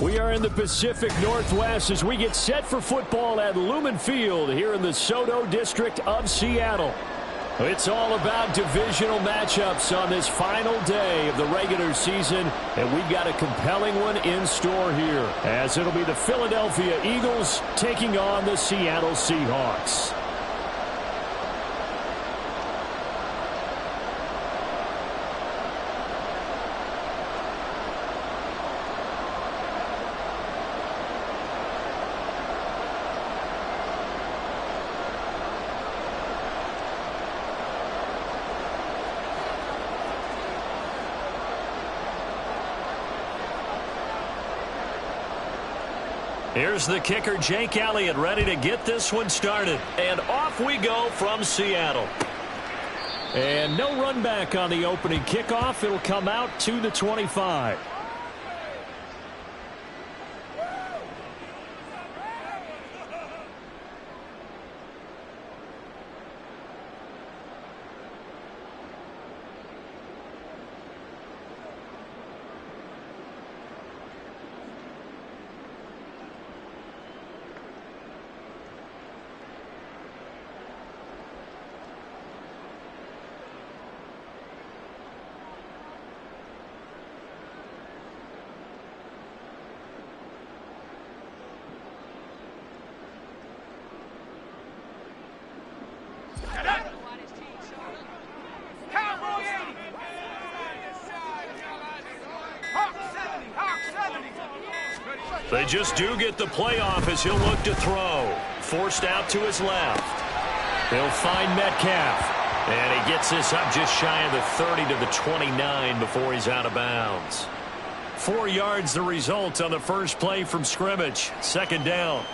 We are in the Pacific Northwest as we get set for football at Lumen Field here in the SoDo district of Seattle. It's all about divisional matchups on this final day of the regular season, and we've got a compelling one in store here, as it'll be the Philadelphia Eagles taking on the Seattle Seahawks. Here's the kicker, Jake Elliott, ready to get this one started. And off we go from Seattle. And no run back on the opening kickoff. It'll come out to the 25. They just do get the playoff as he'll look to throw. Forced out to his left. He'll find Metcalf. And he gets this up just shy of the 30 to the 29 before he's out of bounds. 4 yards the result on the first play from scrimmage. Second down.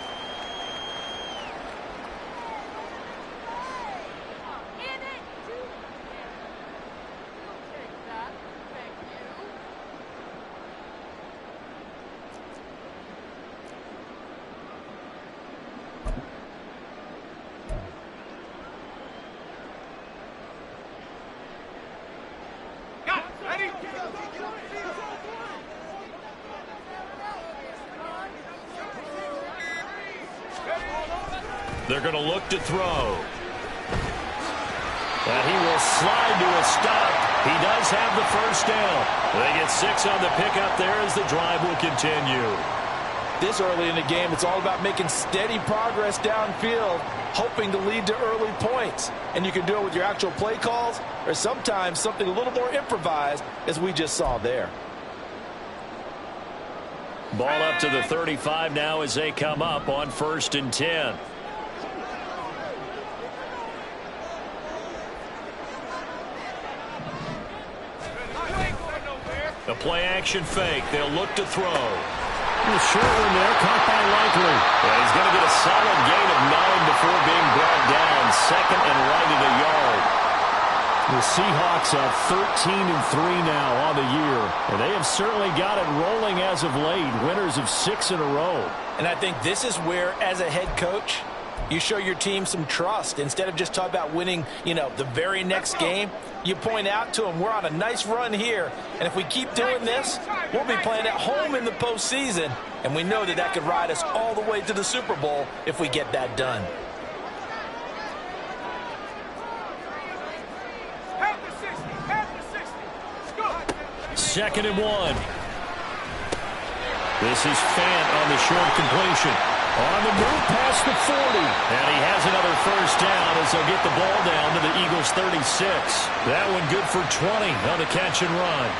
They're going to look to throw. And he will slide to a stop. He does have the first down. They get 6 on the pickup there as the drive will continue. This early in the game, it's all about making steady progress downfield, hoping to lead to early points. And you can do it with your actual play calls or sometimes something a little more improvised, as we just saw there. Ball up to the 35 now as they come up on 1st and 10. The play-action fake. They'll look to throw. The short one there, caught by Likely. Yeah, he's going to get a solid gain of 9 before being brought down. Second and right at a yard. The Seahawks are 13-3 now on the year, and they have certainly got it rolling as of late. Winners of 6 in a row. And I think this is where, as a head coach, you show your team some trust. Instead of just talking about winning, the very next game, you point out to them, we're on a nice run here, and if we keep doing this, we'll be playing at home in the postseason, and we know that that could ride us all the way to the Super Bowl if we get that done. Second and 1. This is Fant on the short completion. On the move past the 40. And he has another first down as they'll get the ball down to the Eagles 36. That one good for 20 on the catch and run.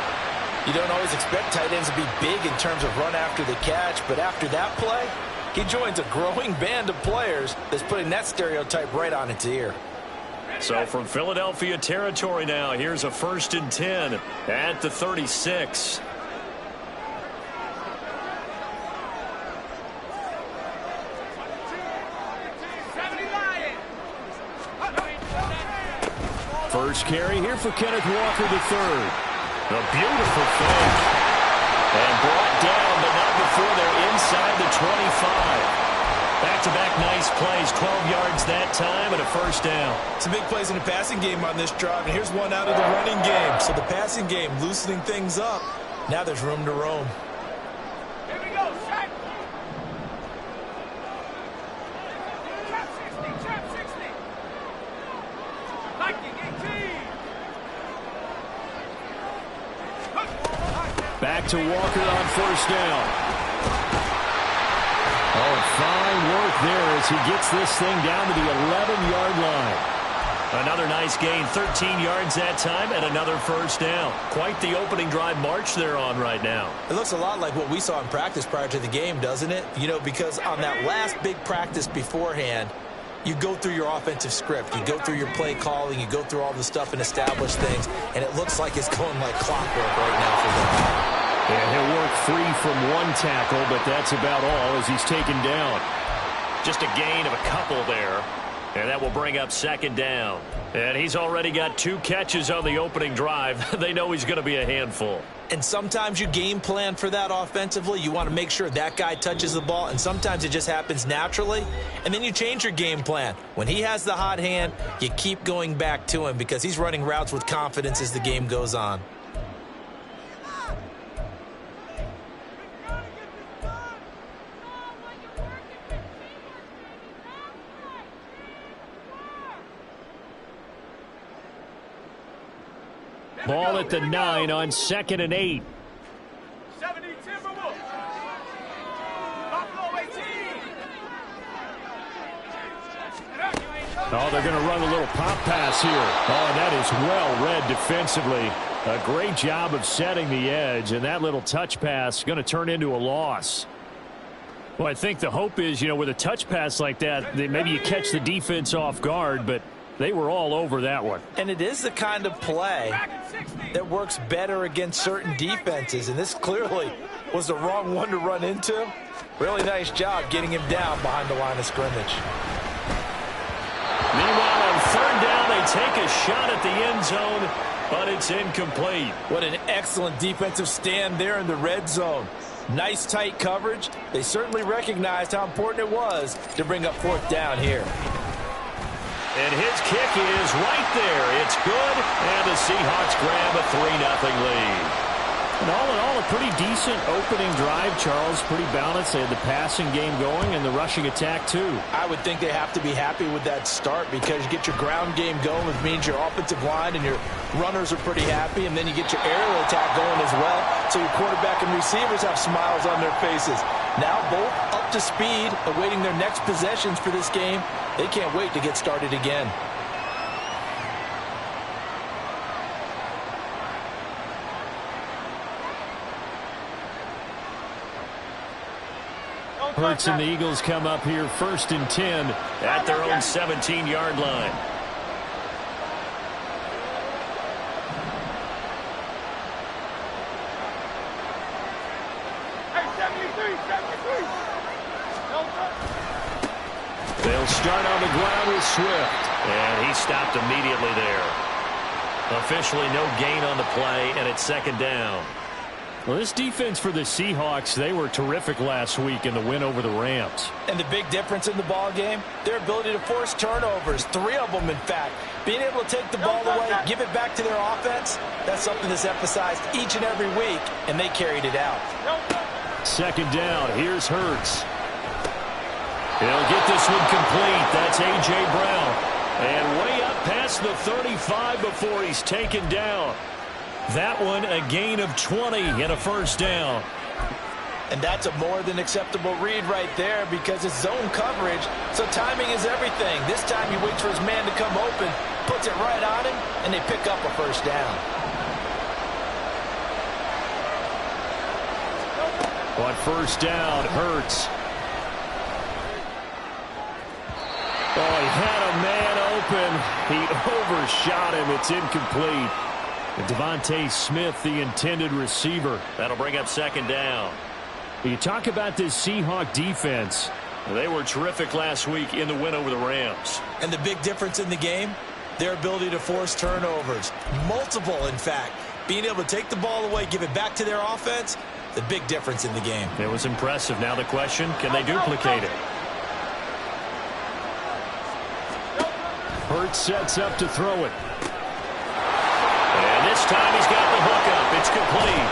You don't always expect tight ends to be big in terms of run after the catch, but after that play, he joins a growing band of players that's putting that stereotype right on its ear. So from Philadelphia territory now, here's a 1st and 10 at the 36. First carry here for Kenneth Walker III. A beautiful fake. And brought down, but not before they're inside the 25. Back-to-back nice plays, 12 yards that time and a first down. Some big plays in the passing game on this drive, and here's one out of the running game. So the passing game loosening things up. Now there's room to roam. Here we go, Back to Walker on first down. Oh, fine work there as he gets this thing down to the 11-yard line. Another nice gain, 13 yards that time, and another first down. Quite the opening drive march they're on right now. It looks a lot like what we saw in practice prior to the game, doesn't it? You know, because on that last big practice beforehand, you go through your offensive script. You go through your play calling. You go through all the stuff and establish things, and it looks like it's going like clockwork right now for them. Yeah, he'll work free from one tackle, but that's about all as he's taken down. Just a gain of a couple there. And that will bring up second down. And he's already got 2 catches on the opening drive. They know he's going to be a handful. And sometimes you game plan for that offensively. You want to make sure that guy touches the ball, and sometimes it just happens naturally. And then you change your game plan. When he has the hot hand, you keep going back to him because he's running routes with confidence as the game goes on. Ball at the 9 on 2nd and 8. 70 Timberwolves. Buffalo 18. Oh, they're going to run a little pop pass here. Oh, and that is well read defensively. A great job of setting the edge, and that little touch pass going to turn into a loss. Well, I think the hope is, you know, with a touch pass like that, maybe you catch the defense off guard, but they were all over that one. And it is the kind of play that works better against certain defenses. And this clearly was the wrong one to run into. Really nice job getting him down behind the line of scrimmage. Meanwhile, on 3rd down, they take a shot at the end zone, but it's incomplete. What an excellent defensive stand there in the red zone. Nice tight coverage. They certainly recognized how important it was to bring up 4th down here. And his kick is right there. It's good, and the Seahawks grab a 3-0 lead. And all in all, a pretty decent opening drive, Charles. Pretty balanced. They had the passing game going and the rushing attack, too. I would think they have to be happy with that start because you get your ground game going, which means your offensive line and your runners are pretty happy, and then you get your aerial attack going as well. So your quarterback and receivers have smiles on their faces. Now both up to speed, awaiting their next possessions for this game. They can't wait to get started again. Hurts and the Eagles come up here 1st and 10 at their own 17-yard line. They'll start on the ground with Swift. And he stopped immediately there. Officially no gain on the play, and it's 2nd down. Well, this defense for the Seahawks, they were terrific last week in the win over the Rams. And the big difference in the ball game, their ability to force turnovers, 3 of them in fact. Being able to take the ball away, give it back to their offense, that's something that's emphasized each and every week, and they carried it out. 2nd down, here's Hurts. He'll get this one complete. That's A.J. Brown. And way up past the 35 before he's taken down. That one a gain of 20 and a 1st down. And that's a more than acceptable read right there because it's zone coverage, so timing is everything. This time he waits for his man to come open, puts it right on him, and they pick up a 1st down. On 1st down, Hurts. Oh, he had a man open. He overshot him. It's incomplete. And Devontae Smith, the intended receiver. That'll bring up 2nd down. You talk about this Seahawk defense. They were terrific last week in the win over the Rams. And the big difference in the game, their ability to force turnovers. Multiple, in fact. Being able to take the ball away, give it back to their offense, the big difference in the game. It was impressive. Now the question, can they duplicate it? Hurts sets up to throw it. And this time he's got the hook up. It's complete.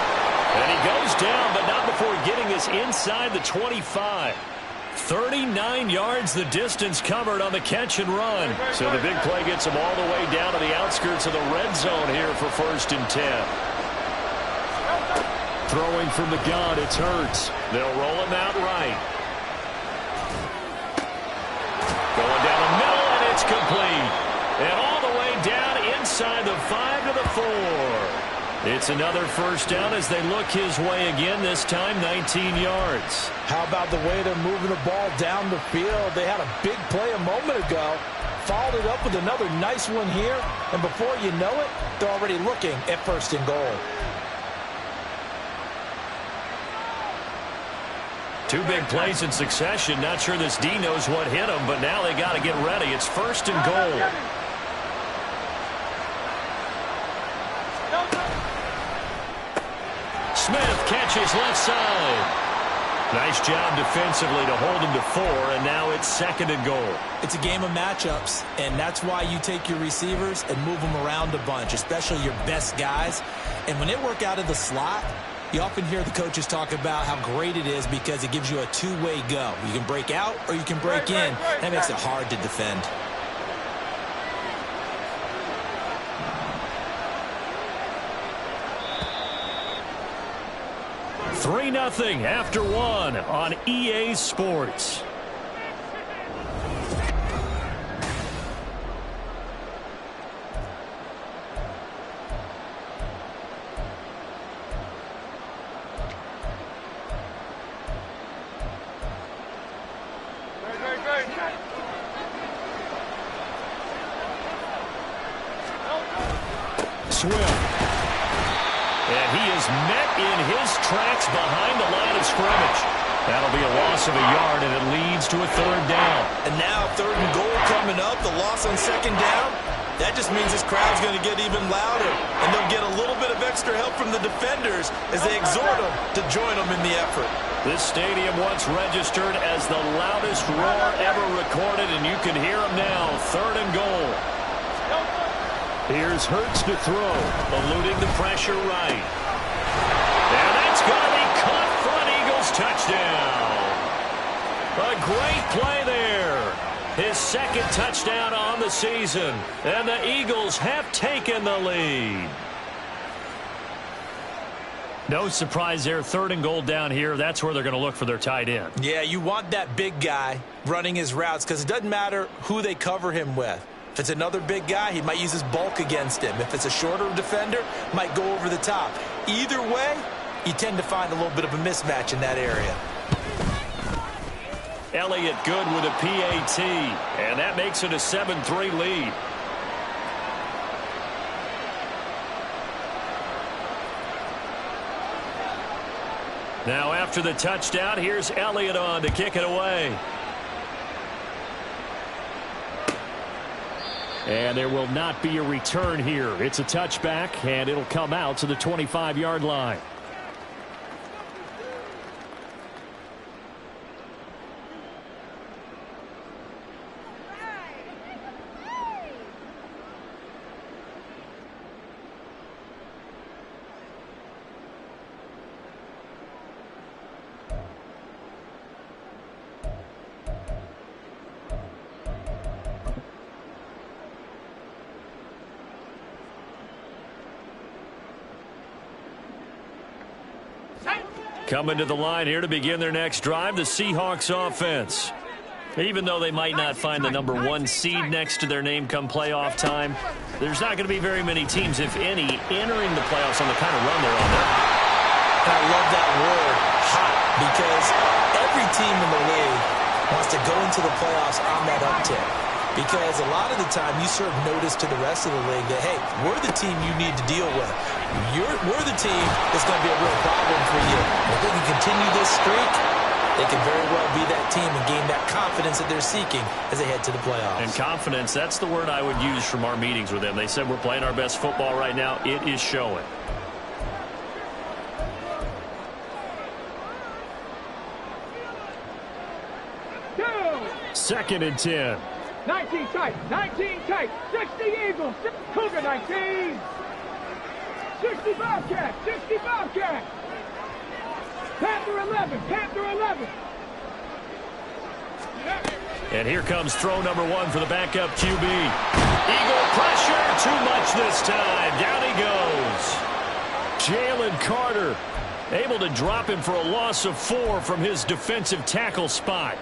And he goes down, but not before getting this inside the 25. 39 yards the distance covered on the catch and run. So the big play gets him all the way down to the outskirts of the red zone here for 1st and 10. Throwing from the gun, it's Hurts. They'll roll him out right. Going down the middle, and it's complete. And all the way down inside the 5 to the 4. It's another first down as they look his way again, this time 19 yards. How about the way they're moving the ball down the field? They had a big play a moment ago. Followed it up with another nice one here. And before you know it, they're already looking at 1st and goal. Two big plays in succession. Not sure this D knows what hit him, but now they got to get ready. It's 1st and goal. Smith catches left side. Nice job defensively to hold him to 4, and now it's 2nd and goal. It's a game of matchups, and that's why you take your receivers and move them around a bunch, especially your best guys. And when they work out of the slot, you often hear the coaches talk about how great it is because it gives you a two-way go. You can break out or you can break in. That makes it hard to defend. Three 3-0 after 1 on EA Sports. Swift. And he is met in his tracks behind the line of scrimmage. That'll be a loss of a yard, and it leads to a 3rd down. And now 3rd and goal coming up, the loss on 2nd down. That just means this crowd's going to get even louder, and they'll get a little bit of extra help from the defenders as they exhort them to join them in the effort. This stadium once registered as the loudest roar ever recorded, and you can hear them now. 3rd and goal. Here's Hurts to throw, eluding the pressure right. And that's going to be caught for an Eagles touchdown. A great play there. His 2nd touchdown on the season. And the Eagles have taken the lead. No surprise there. 3rd and goal down here. That's where they're going to look for their tight end. Yeah, you want that big guy running his routes because it doesn't matter who they cover him with. If it's another big guy, he might use his bulk against him. If it's a shorter defender, might go over the top. Either way, you tend to find a little bit of a mismatch in that area. Elliott good with a PAT, and that makes it a 7-3 lead. Now after the touchdown, here's Elliott on to kick it away. And there will not be a return here. It's a touchback, and it'll come out to the 25-yard line. Coming to the line here to begin their next drive, the Seahawks offense. Even though they might not find the number 1 seed next to their name come playoff time, there's not going to be very many teams, if any, entering the playoffs on the kind of run they're on there. I love that word, hot, because every team in the league wants to go into the playoffs on that uptick. Because a lot of the time you serve notice to the rest of the league that, hey, we're the team you need to deal with. We're the team that's going to be a real problem for you. If they can continue this streak, they can very well be that team and gain that confidence that they're seeking as they head to the playoffs. And confidence, that's the word I would use from our meetings with them. They said we're playing our best football right now. It is showing. Second and 10. 19 tight, 19 tight, 60 Eagles, Cougar 19. 60 Bobcat, 60 Bobcat. Panther 11, Panther 11. And here comes throw number 1 for the backup QB. Eagle pressure, too much this time. Down he goes. Jalen Carter able to drop him for a loss of 4 from his defensive tackle spot.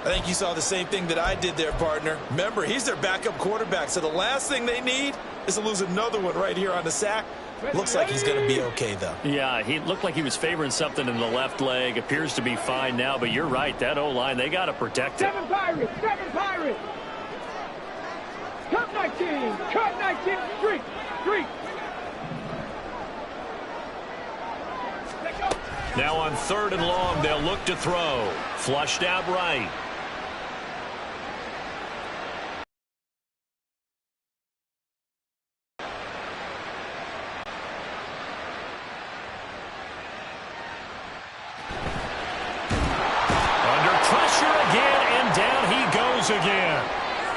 I think you saw the same thing that I did there, partner. Remember, he's their backup quarterback, so the last thing they need is to lose another one right here on the sack. Looks like he's going to be okay, though. Yeah, he looked like he was favoring something in the left leg. Appears to be fine now, but you're right. That O-line, they got to protect it. 7 Pirates, 7 Pirates. Cut 19, cut 19, streak, streak. Now on 3rd and long, they'll look to throw. Flushed out right. Again.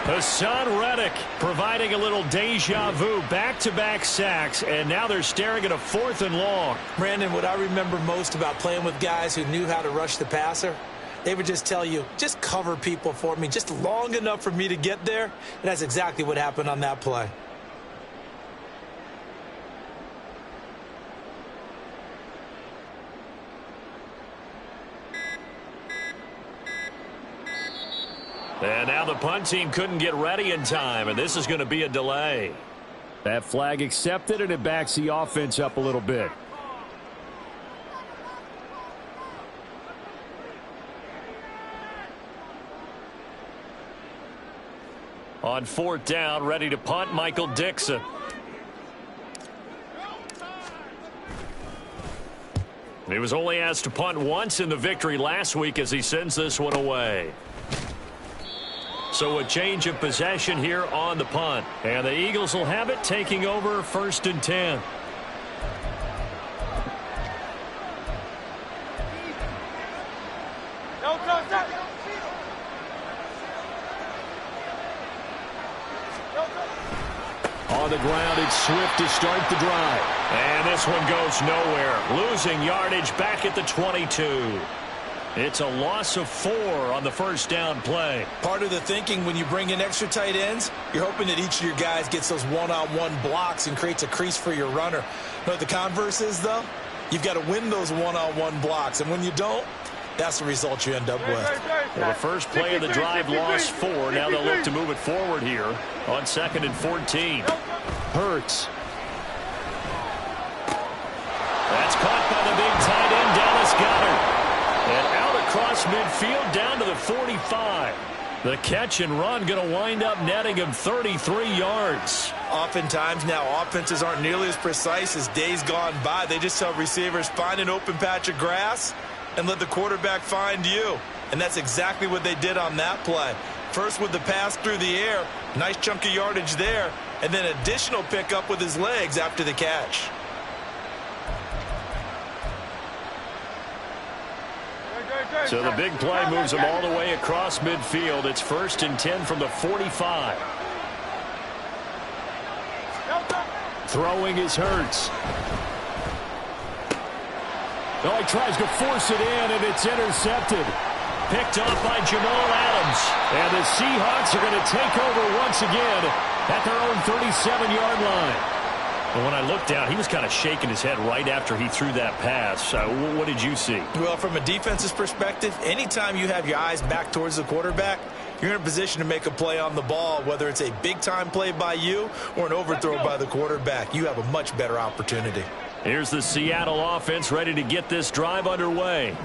Hassan Reddick providing a little deja vu, back-to-back sacks, and now they're staring at a 4th and long. Brandon, what I remember most about playing with guys who knew how to rush the passer, they would just tell you, just cover people for me, just long enough for me to get there, and that's exactly what happened on that play. And now the punt team couldn't get ready in time, and this is going to be a delay. That flag accepted, and it backs the offense up a little bit. On 4th down, ready to punt, Michael Dixon. He was only asked to punt once in the victory last week as he sends this one away. So a change of possession here on the punt. And the Eagles will have it, taking over 1st and 10. On the ground, it's Swift to start the drive. And this one goes nowhere. Losing yardage back at the 22. It's a loss of 4 on the 1st down play. Part of the thinking when you bring in extra tight ends, you're hoping that each of your guys gets those one-on-one blocks and creates a crease for your runner. Know what the converse is, though? You've got to win those one-on-one blocks, and when you don't, that's the result you end up with. Well, the first play of the drive lost 4. Now they'll look to move it forward here on 2nd and 14. Hurts. That's caught by the big tight end, Dallas Goedert. And out across midfield down to the 45. The catch and run going to wind up netting him 33 yards. Oftentimes now offenses aren't nearly as precise as days gone by. They just tell receivers, find an open patch of grass and let the quarterback find you. And that's exactly what they did on that play. First with the pass through the air, nice chunk of yardage there, and then additional pickup with his legs after the catch. So the big play moves them all the way across midfield. It's 1st and 10 from the 45. Throwing is Hurts. Oh, he tries to force it in, and it's intercepted. Picked off by Jamal Adams. And the Seahawks are going to take over once again at their own 37-yard line. And when I looked down, he was kind of shaking his head right after he threw that pass. What did you see? Well, from a defense's perspective, anytime you have your eyes back towards the quarterback, you're in a position to make a play on the ball, whether it's a big-time play by you or an overthrow by the quarterback. You have a much better opportunity. Here's the Seattle offense ready to get this drive underway.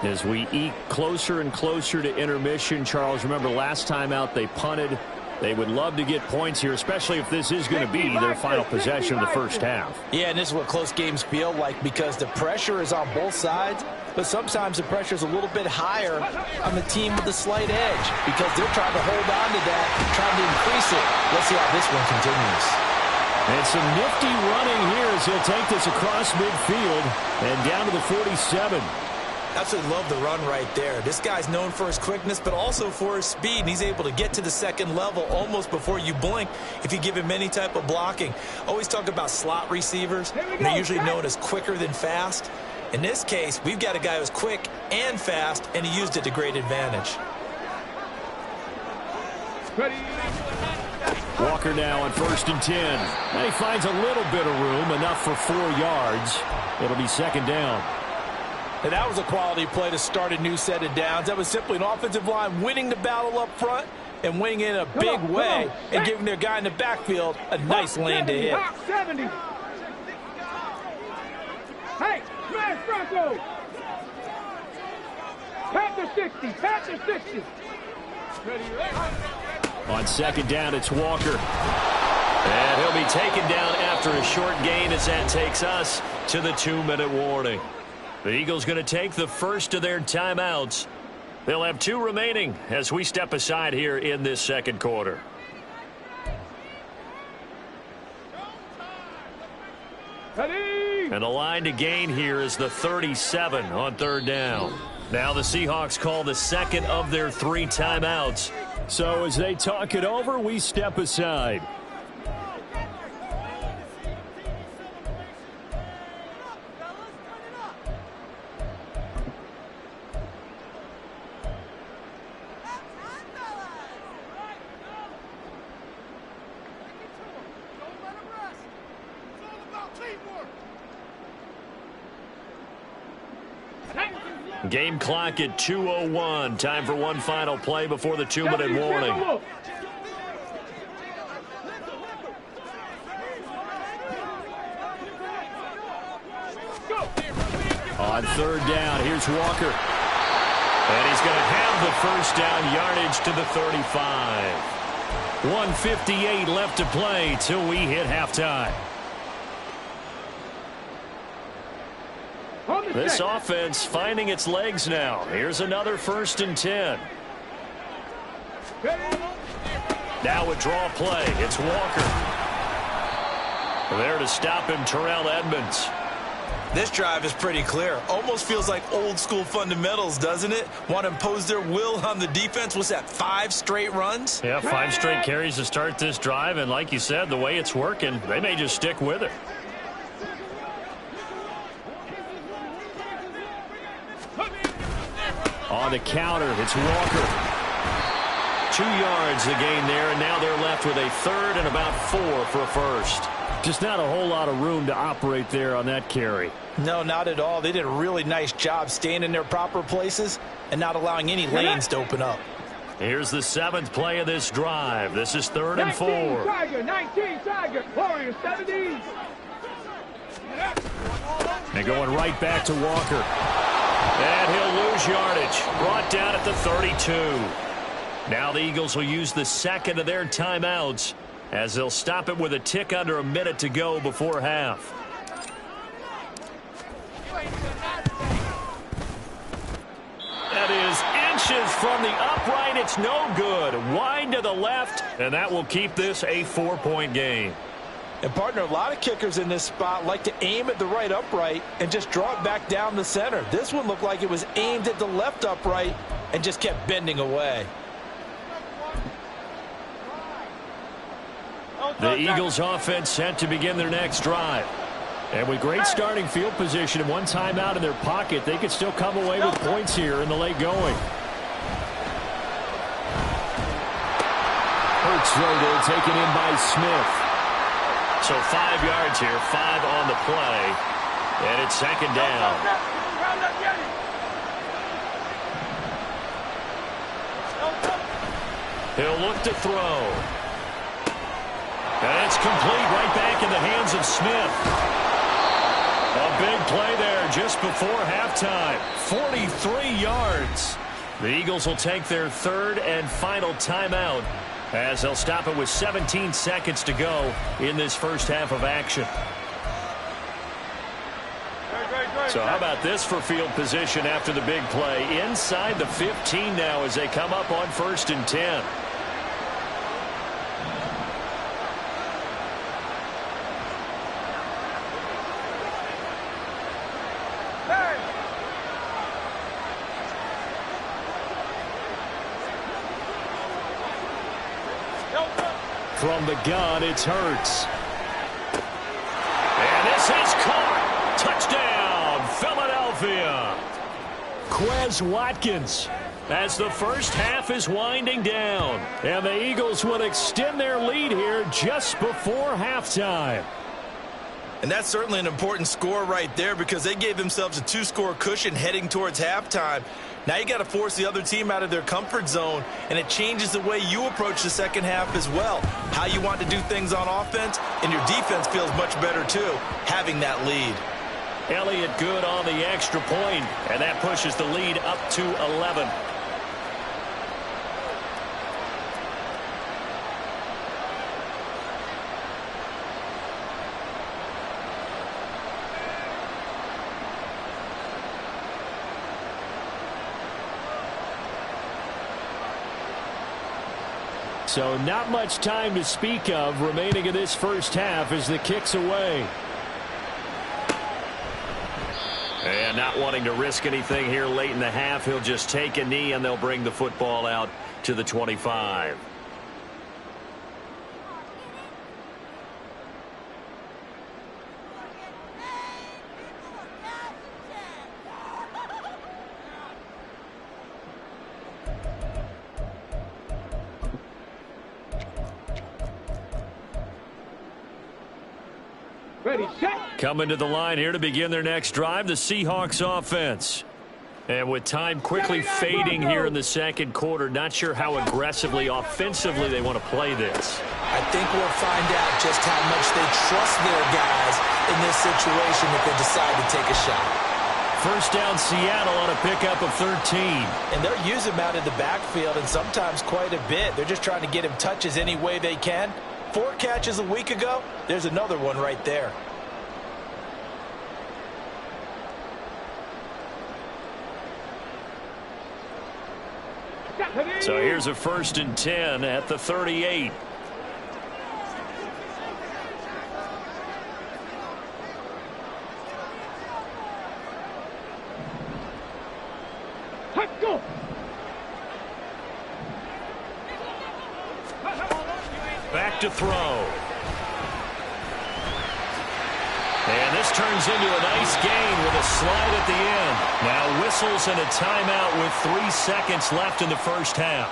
As we eke closer and closer to intermission, Charles, remember last time out they punted. They would love to get points here, especially if this is going to be their final possession of the first half. Yeah, and this is what close games feel like because the pressure is on both sides, but sometimes the pressure is a little bit higher on the team with the slight edge because they're trying to hold on to that, trying to increase it. Let's see how this one continues. And some nifty running here as he'll take this across midfield and down to the 47. Absolutely love the run right there. This guy's known for his quickness, but also for his speed. And he's able to get to the second level almost before you blink if you give him any type of blocking. Always talk about slot receivers. They're usually known as quicker than fast. In this case, we've got a guy who's quick and fast, and he used it to great advantage. Walker now on 1st and 10. And he finds a little bit of room, enough for 4 yards. It'll be 2nd down. And that was a quality play to start a new set of downs. That was simply an offensive line winning the battle up front and winning in a big way and giving their guy in the backfield a nice lane to hit. Top 70. Hey, smash Bronco. Panther 60, Panther 60. On second down, it's Walker. And he'll be taken down after a short gain as that takes us to the 2-minute warning. The Eagles going to take the first of their timeouts. They'll have 2 remaining as we step aside here in this second quarter. And the line to gain here is the 37 on third down. Now the Seahawks call the second of their 3 timeouts. So as they talk it over, we step aside. Game clock at 2:01. Time for one final play before the 2-minute warning. On third down, here's Walker. And he's going to have the first down yardage to the 35. 1:58 left to play till we hit halftime. This offense finding its legs now. Here's another 1st and 10. Now a draw play. It's Walker. There to stop him, Terrell Edmunds. This drive is pretty clear. Almost feels like old school fundamentals, doesn't it? Want to impose their will on the defense. What's that, 5 straight runs? Yeah, 5 straight carries to start this drive. And like you said, the way it's working, they may just stick with it. On the counter, it's Walker. 2 yards the gain there, and now they're left with a 3rd and about 4 for a first. Just not a whole lot of room to operate there on that carry. No, not at all. They did a really nice job staying in their proper places and not allowing any lanes to open up. Here's the 7th play of this drive. This is 3rd and 4. 19 Tiger, 19 Tiger, Warriors 70. And going right back to Walker. And he'll lose yardage. Brought down at the 32. Now the Eagles will use the second of their timeouts as they'll stop it with a tick under a minute to go before half. That is inches from the upright. It's no good. Wide to the left, and that will keep this a 4-point game. And, partner, a lot of kickers in this spot like to aim at the right upright and just draw it back down the center. This one looked like it was aimed at the left upright and just kept bending away. The Eagles offense set to begin their next drive. And with great starting field position and one timeout in their pocket, they could still come away with points here in the late going. Hurts throw there, taken in by Smith. So 5 yards here, 5 on the play, and it's second down. He'll look to throw. And it's complete right back in the hands of Smith. A big play there just before halftime. 43 yards. The Eagles will take their 3rd and final timeout as they'll stop it with 17 seconds to go in this first half of action. So how about this for field position after the big play? Inside the 15 now as they come up on 1st and 10. From the gun, it's Hurts. And this is caught. Touchdown, Philadelphia. Quez Watkins as the first half is winding down. And the Eagles will extend their lead here just before halftime. And that's certainly an important score right there because they gave themselves a 2-score cushion heading towards halftime. Now you got to force the other team out of their comfort zone, and it changes the way you approach the second half as well. How you want to do things on offense, and your defense feels much better too, having that lead. Elliott good on the extra point, and that pushes the lead up to 11. So not much time to speak of remaining in this first half as the kick's away. And not wanting to risk anything here late in the half, he'll just take a knee and they'll bring the football out to the 25. Ready, set. Coming to the line here to begin their next drive, the Seahawks offense. And with time quickly fading here in the second quarter, not sure how aggressively, offensively they want to play this. I think we'll find out just how much they trust their guys in this situation if they decide to take a shot. First down, Seattle on a pickup of 13. And they'll use him out in the backfield and sometimes quite a bit. They're just trying to get him touches any way they can. 4 catches a week ago, there's another one right there. So here's a 1st and 10 at the 38. Let's go. Back to throw. And this turns into a nice gain with a slide at the end. Now whistles and a timeout with 3 seconds left in the first half.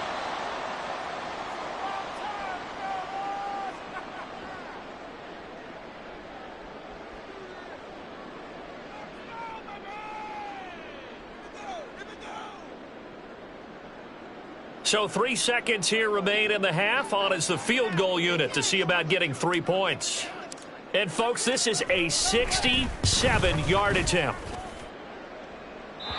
So 3 seconds here remain in the half. On is the field goal unit to see about getting 3 points. And, folks, this is a 67-yard attempt.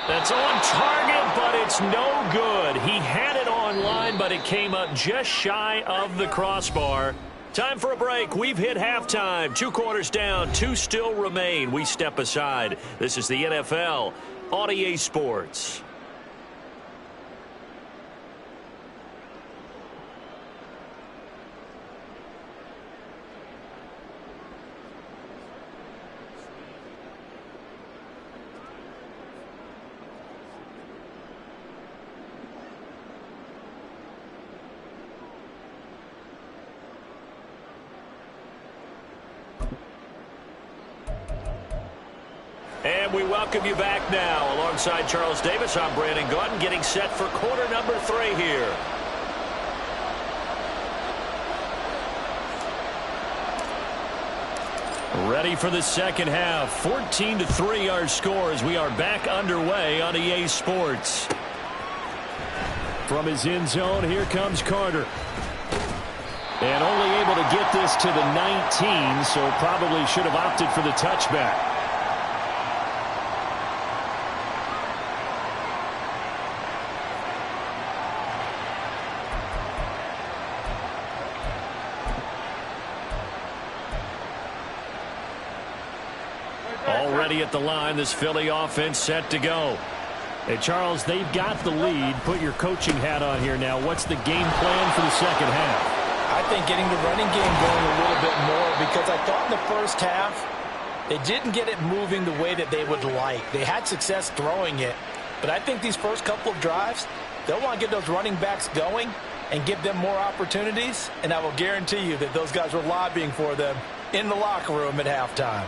That's on target, but it's no good. He had it on line, but it came up just shy of the crossbar. Time for a break. We've hit halftime. 2 quarters down, 2 still remain. We step aside. This is the NFL on EA Sports. And we welcome you back now. Alongside Charles Davis, I'm Brandon Gaudin, getting set for quarter number 3 here. Ready for the second half. 14-3 our score as we are back underway on EA Sports. From his end zone, here comes Carter. And only able to get this to the 19, so probably should have opted for the touchback. Already at the line, this Philly offense set to go. Hey, Charles, they've got the lead. Put your coaching hat on here now. What's the game plan for the second half? I think getting the running game going a little bit more because I thought in the first half they didn't get it moving the way that they would like. They had success throwing it, but I think these first couple of drives, they'll want to get those running backs going and give them more opportunities, and I will guarantee you that those guys were lobbying for them in the locker room at halftime.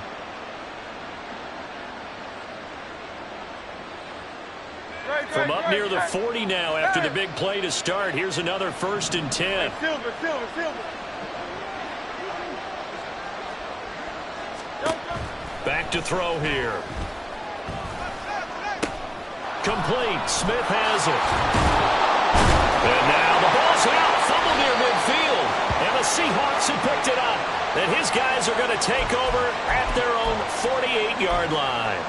From up near the 40 now after the big play to start. Here's another 1st and 10. Silver. Back to throw here. Complete. Smith has it. And now the ball's out. Fumble near midfield. And the Seahawks have picked it up. And his guys are going to take over at their own 48-yard line.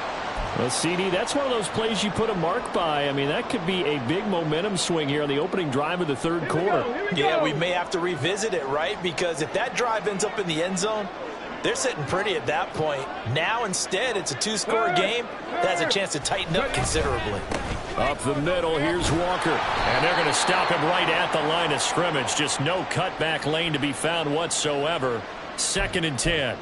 Well, CD, that's one of those plays you put a mark by. I mean, that could be a big momentum swing here on the opening drive of the third quarter. Yeah, we may have to revisit it, right? Because if that drive ends up in the end zone, they're sitting pretty at that point. Now, instead, it's a two-score game that has a chance to tighten up considerably. Up the middle, here's Walker. And they're going to stop him right at the line of scrimmage. Just no cutback lane to be found whatsoever. 2nd and 10.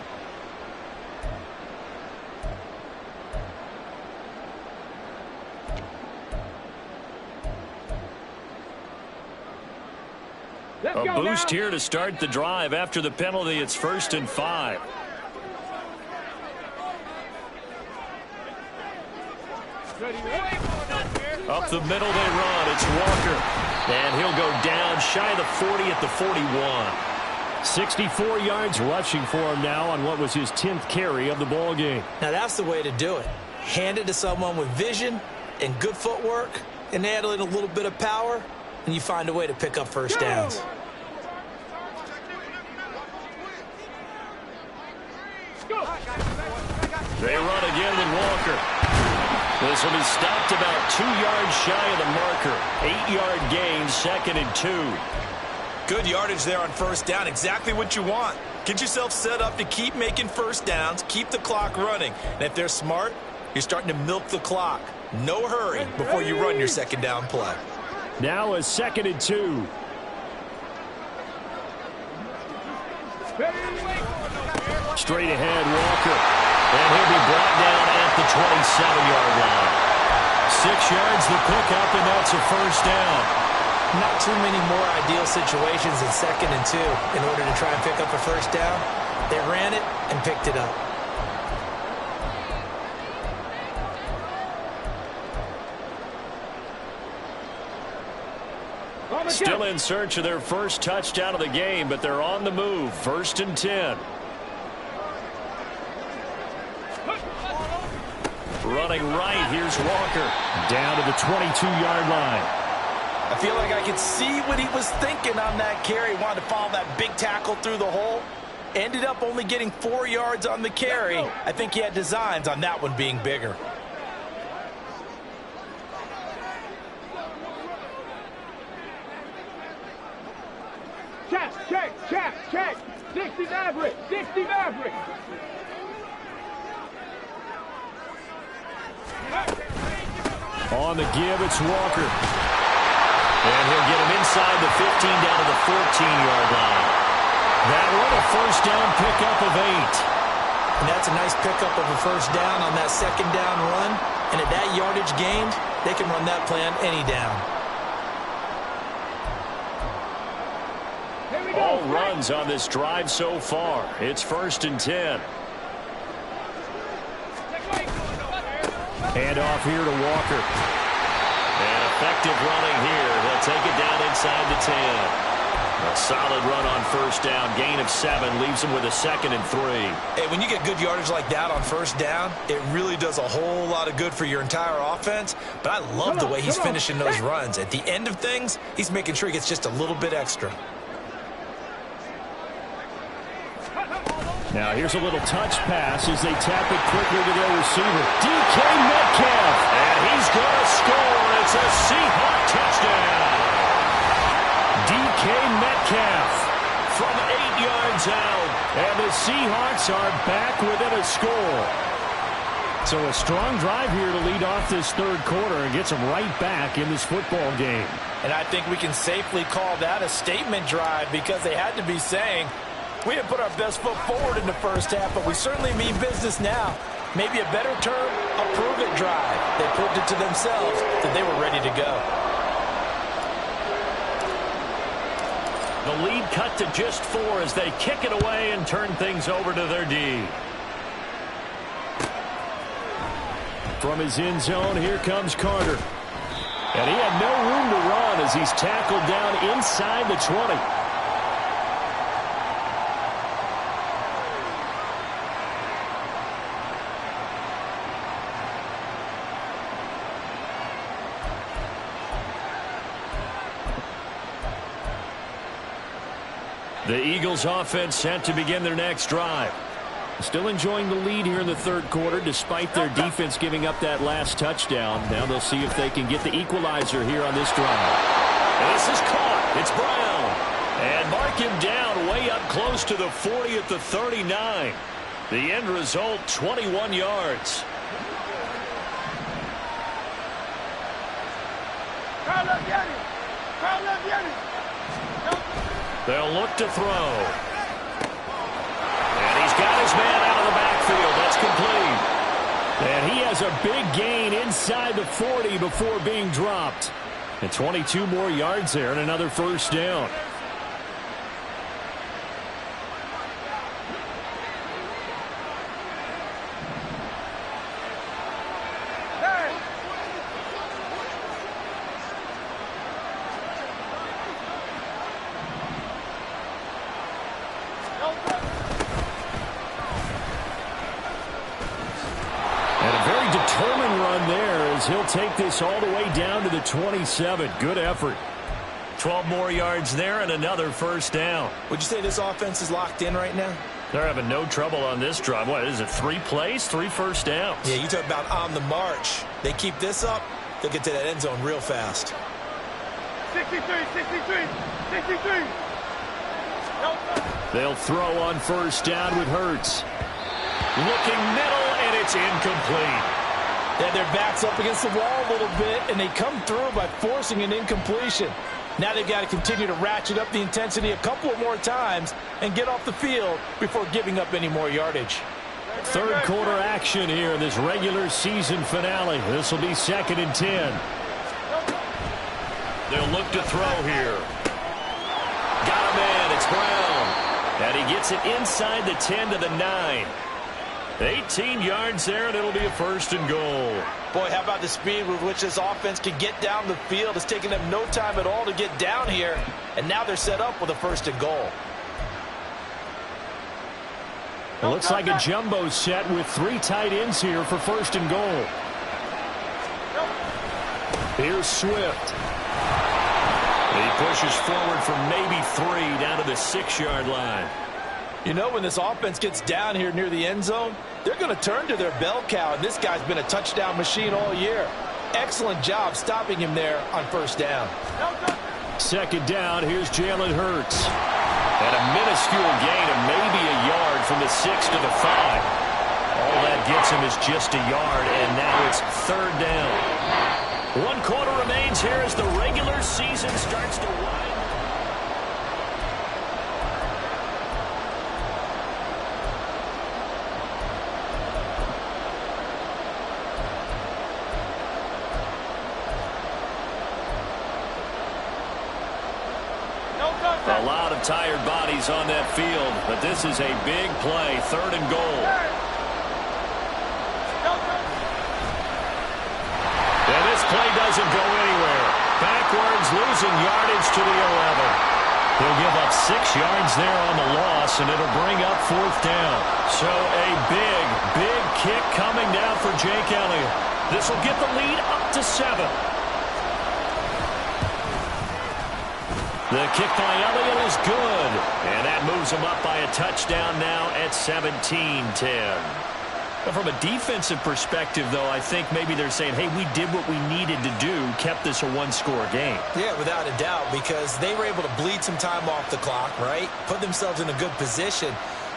A boost here to start the drive. After the penalty, it's 1st and 5. Up the middle they run. It's Walker. And he'll go down shy of the 40 at the 41. 64 yards rushing for him now on what was his 10th carry of the ball game. Now, that's the way to do it. Hand it to someone with vision and good footwork, and add in a little bit of power, and you find a way to pick up first downs. They run again with Walker. This will be stopped about 2 yards shy of the marker. 8-yard gain, 2nd and 2. Good yardage there on first down. Exactly what you want. Get yourself set up to keep making first downs, keep the clock running. And if they're smart, you're starting to milk the clock. No hurry before you run your second down play. Now a 2nd and 2. Straight ahead, Walker. And he'll be brought down at the 27-yard line. 6 yards the pickup, and that's a first down. Not too many more ideal situations than 2nd and 2 in order to try and pick up a first down. They ran it and picked it up. Still in search of their first touchdown of the game, but they're on the move. 1st and 10. Running right, here's Walker. Down to the 22-yard line. I feel like I could see what he was thinking on that carry. He wanted to follow that big tackle through the hole. Ended up only getting 4 yards on the carry. I think he had designs on that one being bigger. Check. 60 Maverick. On the give, it's Walker. And he'll get him inside the 15 down to the 14-yard line. That one a first down pickup of 8. And that's a nice pickup of a first down on that second down run. And at that yardage gained, they can run that play on any down. All runs on this drive so far. It's 1st and 10. Hand off here to Walker. And effective running here. They'll take it down inside the 10. A solid run on first down. Gain of 7 leaves them with a 2nd and 3. Hey, when you get good yardage like that on first down, it really does a whole lot of good for your entire offense. But I love the way he's finishing those runs. At the end of things, he's making sure he gets just a little bit extra. Now here's a little touch pass as they tap it quickly to their receiver. DK Metcalf. And he's going to score. It's a Seahawk touchdown. DK Metcalf from 8 yards out. And the Seahawks are back within a score. So a strong drive here to lead off this third quarter and gets them right back in this football game. And I think we can safely call that a statement drive because they had to be saying, we didn't put our best foot forward in the first half, but we certainly mean business now. Maybe a better term, a prove-it drive. They proved it to themselves that they were ready to go. The lead cut to just 4 as they kick it away and turn things over to their D. From his end zone, here comes Carter. And he had no room to run as he's tackled down inside the 20. The Eagles offense set to begin their next drive. Still enjoying the lead here in the third quarter despite their defense giving up that last touchdown. Now they'll see if they can get the equalizer here on this drive. This is caught. It's Brown. And mark him down way up close to the 40 at the 39. The end result, 21 yards. They'll look to throw. And he's got his man out of the backfield. That's complete. And he has a big gain inside the 40 before being dropped. And 22 more yards there and another first down. He'll take this all the way down to the 27. Good effort. 12 more yards there and another first down. Would you say this offense is locked in right now? They're having no trouble on this drive. What is it, 3 plays, 3 first downs? Yeah, you talk about on the march. They keep this up, they'll get to that end zone real fast. 63, 63, 63. They'll throw on first down with Hurts. Looking middle, and it's incomplete. Yeah, their back's up against the wall a little bit, and they come through by forcing an incompletion. Now they've got to continue to ratchet up the intensity a couple of more times and get off the field before giving up any more yardage. Third quarter action here in this regular season finale. This will be 2nd and 10. They'll look to throw here. Got a man. It's Brown. And he gets it inside the 10 to the 9. 18 yards there, and it'll be a first and goal. Boy, how about the speed with which this offense can get down the field? It's taken them no time at all to get down here, and now they're set up with a first and goal. It looks like a jumbo set with 3 tight ends here for first and goal. Here's Swift. He pushes forward from maybe 3 down to the 6-yard line. You know, when this offense gets down here near the end zone, they're going to turn to their bell cow, and this guy's been a touchdown machine all year. Excellent job stopping him there on first down. 2nd down, here's Jalen Hurts. And a minuscule gain of maybe a yard from the 6 to the 5. All that gets him is just a yard, and now it's 3rd down. 1 quarter remains here as the regular season starts to wind. A lot of tired bodies on that field, but this is a big play, 3rd and goal. And this play doesn't go anywhere. Backwards, losing yardage to the 11. He'll give up 6 yards there on the loss, and it'll bring up 4th down. So a big kick coming down for Jake Elliott. This will get the lead up to 7. The kick by Elliott is good, and that moves him up by a touchdown now at 17-10. From a defensive perspective, though, I think maybe they're saying, hey, we did what we needed to do, kept this a 1-score game. Yeah, without a doubt, because they were able to bleed some time off the clock, right? Put themselves in a good position,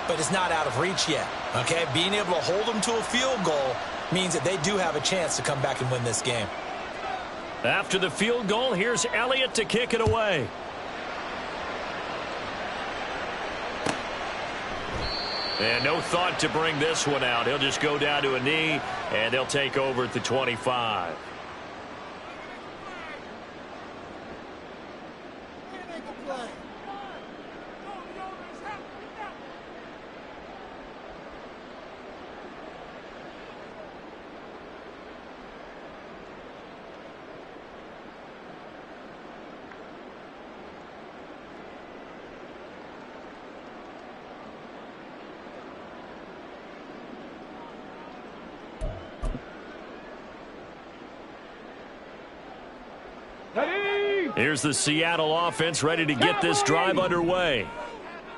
but it's not out of reach yet, okay? Being able to hold them to a field goal means that they do have a chance to come back and win this game. After the field goal, here's Elliott to kick it away. And no thought to bring this one out. He'll just go down to a knee, and they'll take over at the 25. Here's the Seattle offense ready to get this drive underway.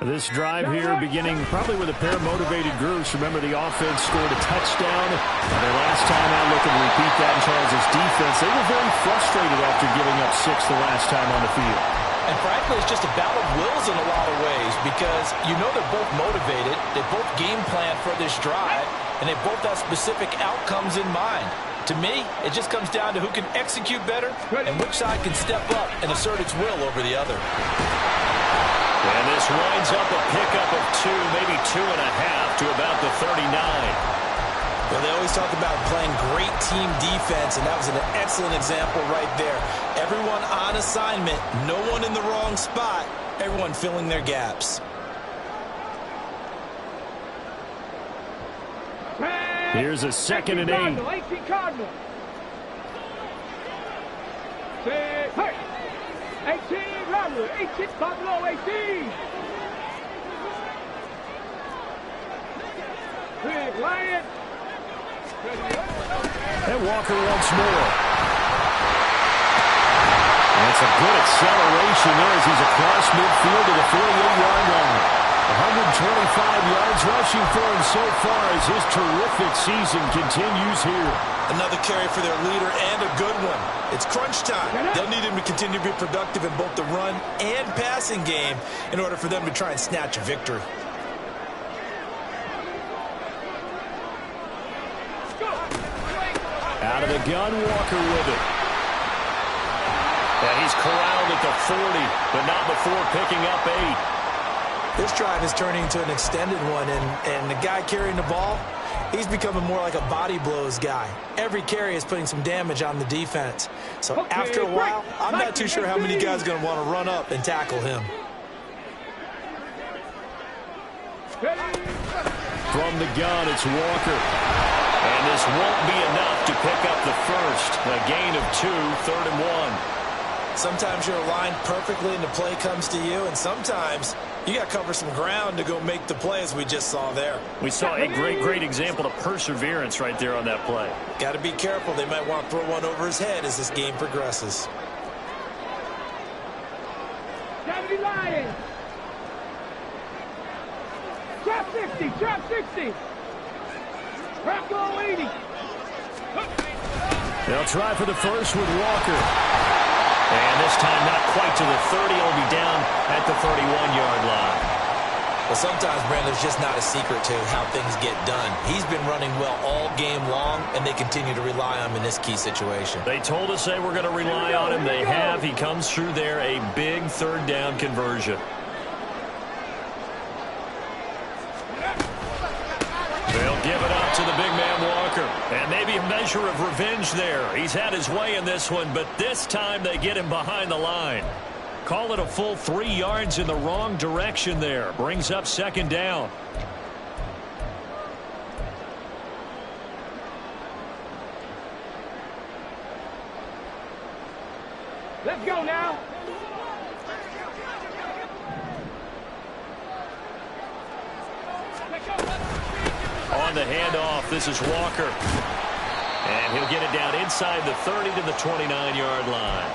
This drive here beginning probably with a pair of motivated groups. Remember, the offense scored a touchdown. And their last time out, looking to repeat that in Charles' defense. They were very frustrated after giving up 6 the last time on the field. And frankly, it's just a battle of wills in a lot of ways because you know they're both motivated. They both game plan for this drive, and they both have specific outcomes in mind. To me, it just comes down to who can execute better and which side can step up and assert its will over the other. And this winds up a pickup of 2, maybe 2.5 to about the 39. Well, they always talk about playing great team defense, and that was an excellent example right there. Everyone on assignment, no one in the wrong spot, everyone filling their gaps. Here's a 2nd and 8. 18 Cardinal. 18 Cardinal. 18 Cardinal. 18. Big Lion. And Walker once more. That's a good acceleration there as he's across midfield to the 48-yard line. 125 yards rushing for him so far as his terrific season continues here. Another carry for their leader and a good one. It's crunch time. They'll need him to continue to be productive in both the run and passing game in order for them to try and snatch a victory. Out of the gun, Walker with it. And he's corralled at the 40, but not before picking up 8. This drive is turning into an extended one, and the guy carrying the ball, he's becoming more like a body blows guy. Every carry is putting some damage on the defense. So after a while, I'm not too sure how many guys are going to want to run up and tackle him. From the gun, it's Walker. And this won't be enough to pick up the first. A gain of 2, 3rd and 1. Sometimes you're aligned perfectly and the play comes to you, and sometimes you got to cover some ground to go make the play as we just saw there. We saw a great example of perseverance right there on that play. Got to be careful. They might want to throw one over his head as this game progresses. Deputy Lion. Trap 60. Trap 60. Trap goal 80. They'll try for the first with Walker. And this time not quite to the 30. He'll be down at the 31-yard line. Well, sometimes, Brandon, there's just not a secret to how things get done. He's been running well all game long, and they continue to rely on him in this key situation. They told us they were going to rely on him. They have. He comes through there, a big 3rd down conversion. They'll give it up to the big man Walker. And maybe a measure of revenge there. He's had his way in this one, but this time they get him behind the line. Call it a full 3 yards in the wrong direction there. Brings up 2nd down. Let's go now. On the handoff, this is Walker. And he'll get it down inside the 30 to the 29-yard line.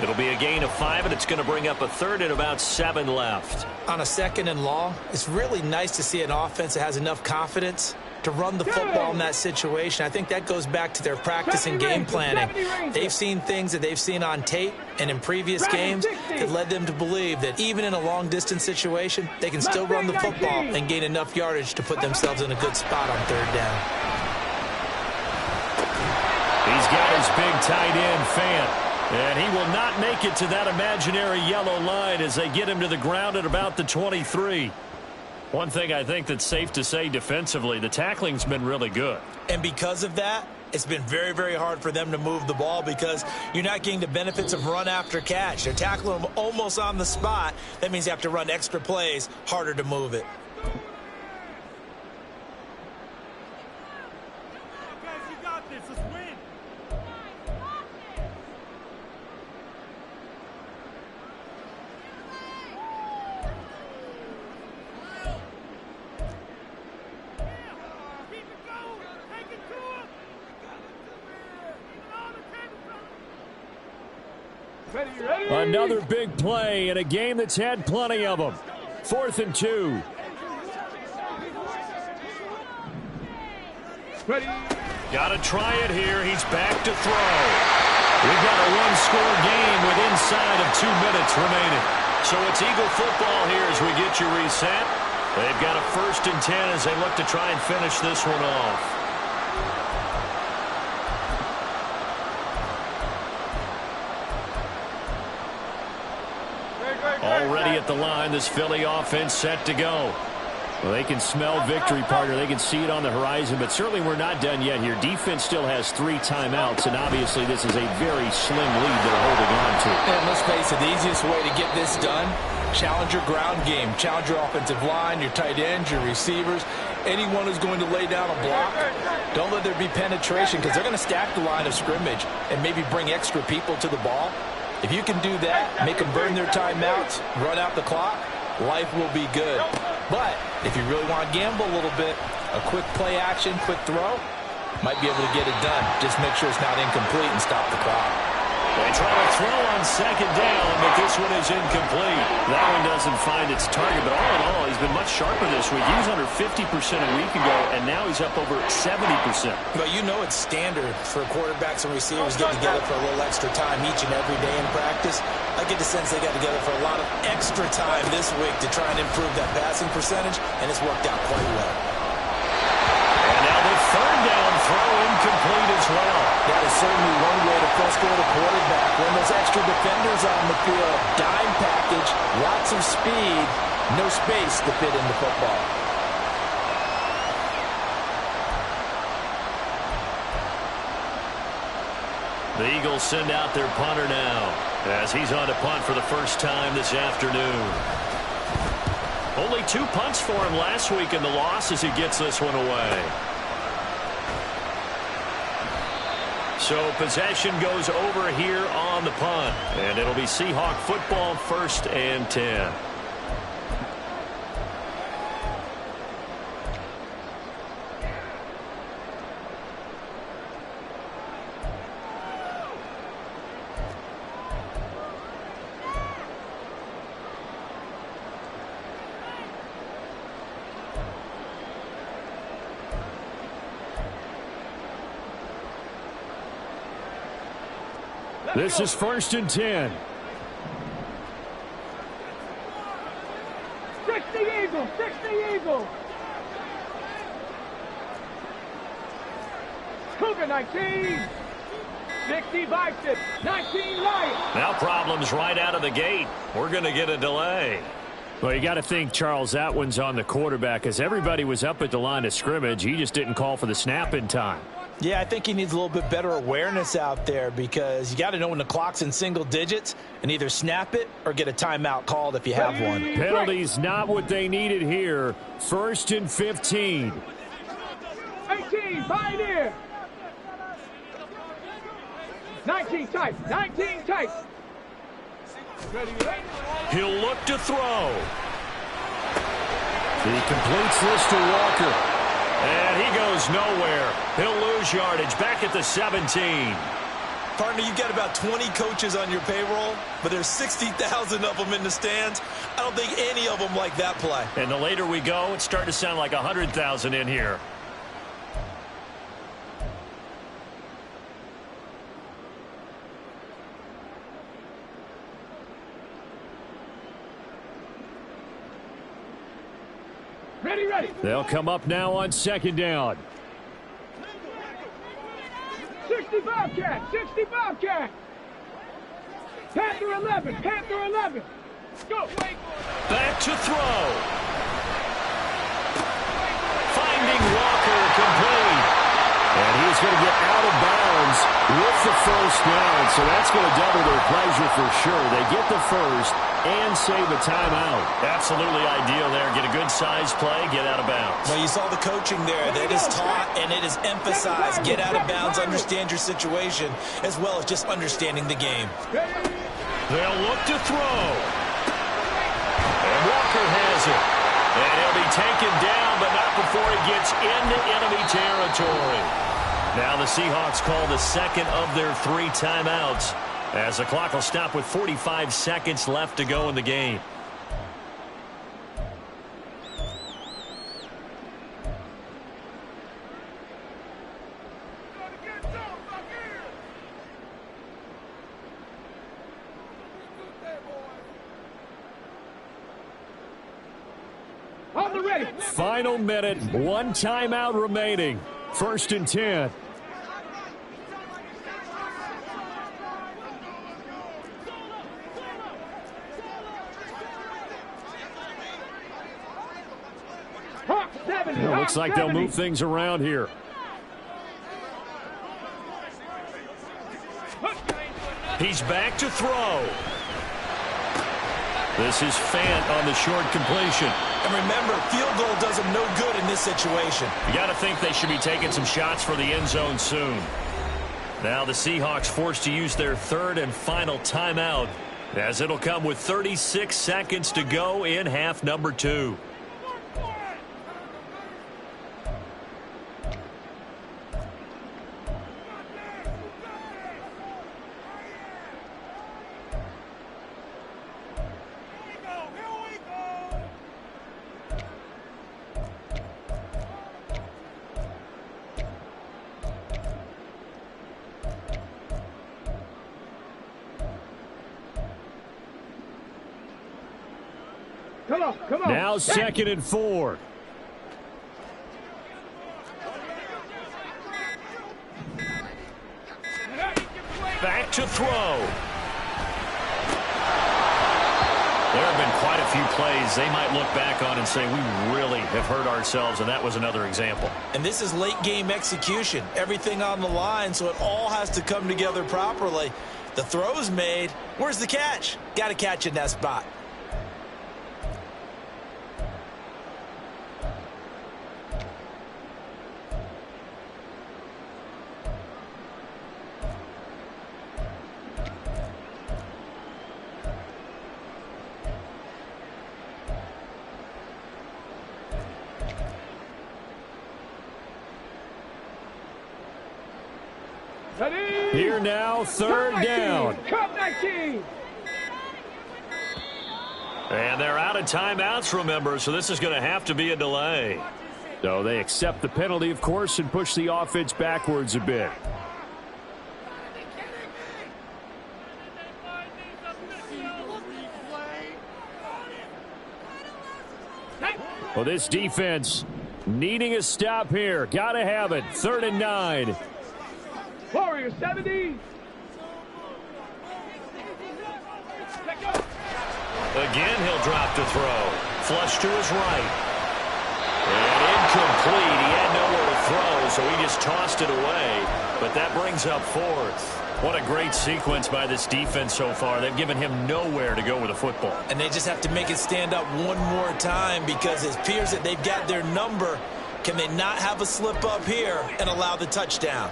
It'll be a gain of 5, and it's going to bring up a 3rd and about 7 left. On a 2nd and long, it's really nice to see an offense that has enough confidence to run the football in that situation. I think that goes back to their practice and game planning. They've seen things that they've seen on tape and in previous games that led them to believe that even in a long-distance situation, they can still run the football and gain enough yardage to put themselves in a good spot on 3rd down. He's got his big tight end, Fant. And he will not make it to that imaginary yellow line as they get him to the ground at about the 23. One thing I think that's safe to say defensively, the tackling's been really good. And because of that, it's been very hard for them to move the ball because you're not getting the benefits of run after catch. They're tackling them almost on the spot. That means you have to run extra plays, harder to move it. Guys, you got this. Let's win. Another big play in a game that's had plenty of them. 4th and 2. Ready. Got to try it here. He's back to throw. We've got a one-score game with inside of 2 minutes remaining. So it's Eagle football here as we get you reset. They've got a 1st and 10 as they look to try and finish this one off. Already at the line, this Philly offense set to go. Well, they can smell victory, partner. They can see it on the horizon, but certainly we're not done yet here. Defense still has 3 timeouts, and obviously this is a very slim lead they're holding on to. And let's face it, the easiest way to get this done, challenge your ground game. Challenge your offensive line, your tight ends, your receivers, anyone who's going to lay down a block. Don't let there be penetration because they're going to stack the line of scrimmage and maybe bring extra people to the ball. If you can do that, make them burn their timeouts, run out the clock, life will be good. But if you really want to gamble a little bit, a quick play action, quick throw, might be able to get it done. Just make sure it's not incomplete and stop the clock. They try to throw on 2nd down, but this one is incomplete. That one doesn't find its target, but all in all, he's been much sharper this week. He was under 50% a week ago, and now he's up over 70%. But you know it's standard for quarterbacks and receivers getting together for a little extra time each and every day in practice. I get the sense they got together for a lot of extra time this week to try and improve that passing percentage, and it's worked out quite well. And now the 3rd down throw incomplete as well. That is certainly one way to frustrate a quarterback. When those extra defenders on the field, dime package, lots of speed, no space to fit into football. The Eagles send out their punter now as he's on to punt for the first time this afternoon. Only 2 punts for him last week in the loss as he gets this one away. So possession goes over here on the punt, and it'll be Seahawk football, 1st and 10. This is 1st and 10. 60 Eagles, 60 Eagles. Cougar 19. 60 Vikings, 19 Lions. Now problems right out of the gate. We're going to get a delay. Well, you got to think, Charles, that one's on the quarterback as everybody was up at the line of scrimmage. He just didn't call for the snap in time. Yeah, I think he needs a little bit better awareness out there because you got to know when the clock's in single digits and either snap it or get a timeout called if you have one. Penalties not what they needed here. 1st and 15. 18, Pioneer. 19 tight, 19 tight. Ready, ready. He'll look to throw. He completes this to Walker. And he goes nowhere. He'll lose yardage back at the 17. Partner, you've got about 20 coaches on your payroll, but there's 60,000 of them in the stands. I don't think any of them like that play. And the later we go, it's starting to sound like 100,000 in here. Ready, ready. They'll come up now on 2nd down. 60 Bobcat, 60 Bobcat. Panther 11, Panther 11. Go. Back to throw. Finding Walker complete. And he's going to get out of bounds with the 1st down. So that's going to double their pleasure for sure. They get the 1st and save a timeout. Absolutely ideal there. Get a good size play, get out of bounds. Well, you saw the coaching there. That is taught and it is emphasized. Get out of bounds, understand your situation, as well as just understanding the game. They'll look to throw. And Walker has it. And he'll be taken down, but not before he gets into enemy territory. Now the Seahawks call the 2nd of their 3 timeouts, as the clock will stop with 45 seconds left to go in the game. Rattler ready. Final minute, one timeout remaining. 1st and 10. Hawk 70. It looks like they'll move things around here. He's back to throw. This is Fant on the short completion. And remember, field goal does them no good in this situation. You got to think they should be taking some shots for the end zone soon. Now the Seahawks forced to use their 3rd and final timeout, as it'll come with 36 seconds to go in half number 2. Come on. Now 2nd and 4. Back to throw. There have been quite a few plays they might look back on and say, we really have hurt ourselves, and that was another example. And this is late game execution. Everything on the line, so it all has to come together properly. The throw's made. Where's the catch? Got to catch in that spot. Here now, 3rd down. Cup 19. And they're out of timeouts, remember, so this is going to have to be a delay. So they accept the penalty, of course, and push the offense backwards a bit. Well, this defense needing a stop here. Got to have it. 3rd and 9. Warriors 70. Again, he'll drop to throw. Flush to his right. And incomplete. He had nowhere to throw, so he just tossed it away. But that brings up 4th. What a great sequence by this defense so far. They've given him nowhere to go with the football. And they just have to make it stand up one more time, because it appears that they've got their number. Can they not have a slip up here and allow the touchdown?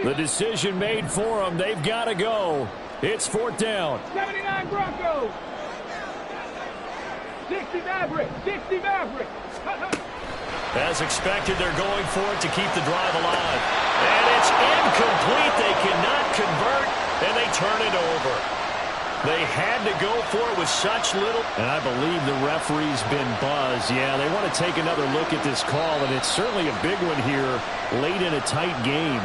The decision made for them. They've got to go. It's 4th down. 79 Broncos. 60 Mavericks. 60 Mavericks. As expected, they're going for it to keep the drive alive. And it's incomplete. They cannot convert, and they turn it over. They had to go for it with such little. And I believe the referee's been buzzed. Yeah, they want to take another look at this call, and it's certainly a big one here late in a tight game.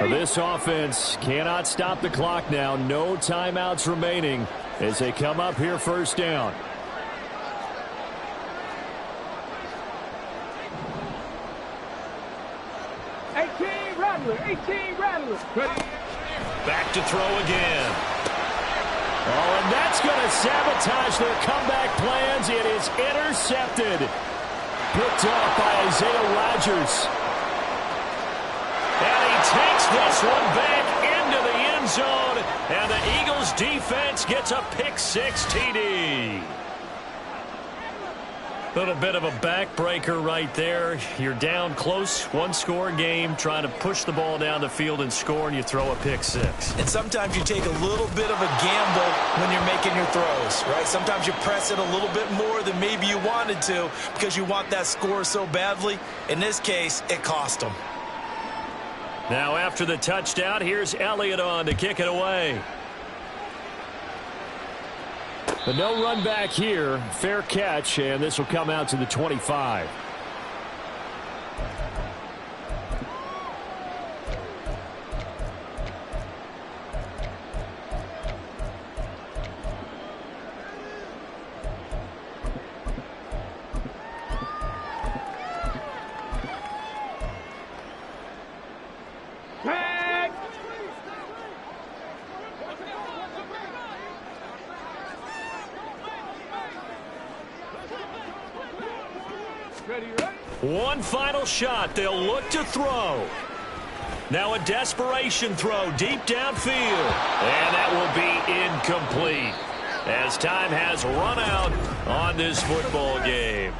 This offense cannot stop the clock now. No timeouts remaining as they come up here 1st down. Rattler. Back to throw again. Oh, and that's going to sabotage their comeback plans. It is intercepted. Picked off by Isaiah Rodgers. And he takes this one back into the end zone. And the Eagles defense gets a pick-6 TD. Little bit of a backbreaker right there. You're down close, one-score game, trying to push the ball down the field and score, and you throw a pick six. And sometimes you take a little bit of a gamble when you're making your throws, right? Sometimes you press it a little bit more than maybe you wanted to because you want that score so badly. In this case, it cost them. Now after the touchdown, here's Elliott on to kick it away. But no run back here. Fair catch, and this will come out to the 25. One final shot. They'll look to throw. Now a desperation throw deep downfield. And that will be incomplete as time has run out on this football game.